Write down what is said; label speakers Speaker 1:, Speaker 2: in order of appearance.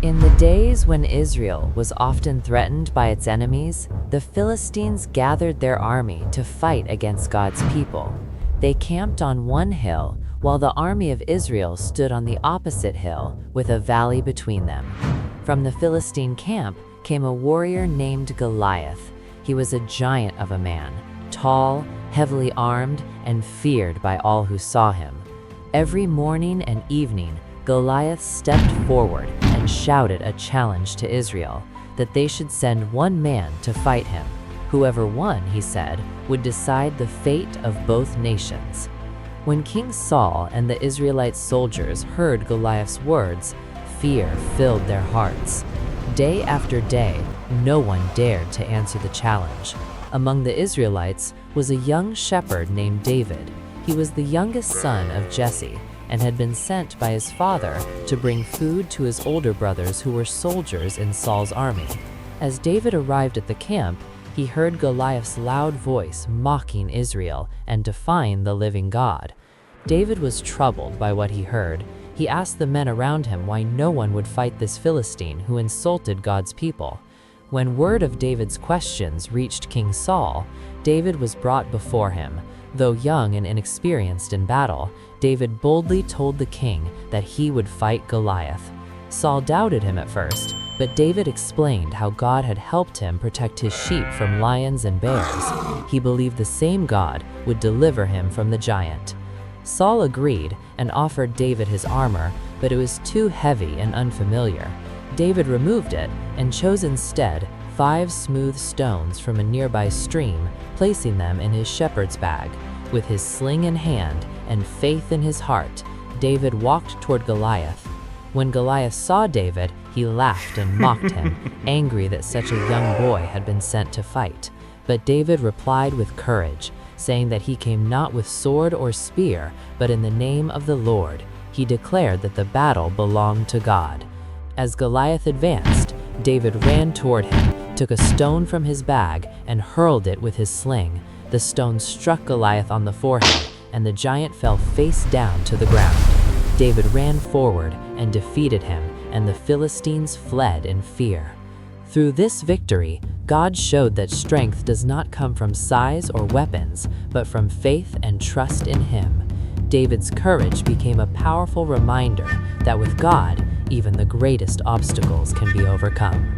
Speaker 1: In the days when Israel was often threatened by its enemies, the Philistines gathered their army to fight against God's people. They camped on one hill, while the army of Israel stood on the opposite hill, with a valley between them. From the Philistine camp came a warrior named Goliath. He was a giant of a man, tall, heavily armed, and feared by all who saw him. Every morning and evening, Goliath stepped forward and shouted a challenge to Israel, that they should send one man to fight him. Whoever won, he said, would decide the fate of both nations. When King Saul and the Israelite soldiers heard Goliath's words, fear filled their hearts. Day after day, no one dared to answer the challenge. Among the Israelites was a young shepherd named David. He was the youngest son of Jesse, and had been sent by his father to bring food to his older brothers who were soldiers in Saul's army. As David arrived at the camp, he heard Goliath's loud voice mocking Israel and defying the living God. David was troubled by what he heard. He asked the men around him why no one would fight this Philistine who insulted God's people. When word of David's questions reached King Saul, David was brought before him. Though young and inexperienced in battle, David boldly told the king that he would fight Goliath. Saul doubted him at first, but David explained how God had helped him protect his sheep from lions and bears. He believed the same God would deliver him from the giant. Saul agreed and offered David his armor, but it was too heavy and unfamiliar. David removed it and chose instead 5 smooth stones from a nearby stream, placing them in his shepherd's bag. With his sling in hand and faith in his heart, David walked toward Goliath. When Goliath saw David, he laughed and mocked him, angry that such a young boy had been sent to fight. But David replied with courage, saying that he came not with sword or spear, but in the name of the Lord. He declared that the battle belonged to God. As Goliath advanced, David ran toward him, took a stone from his bag, and hurled it with his sling. The stone struck Goliath on the forehead, and the giant fell face down to the ground. David ran forward and defeated him, and the Philistines fled in fear. Through this victory, God showed that strength does not come from size or weapons, but from faith and trust in Him. David's courage became a powerful reminder that with God, even the greatest obstacles can be overcome.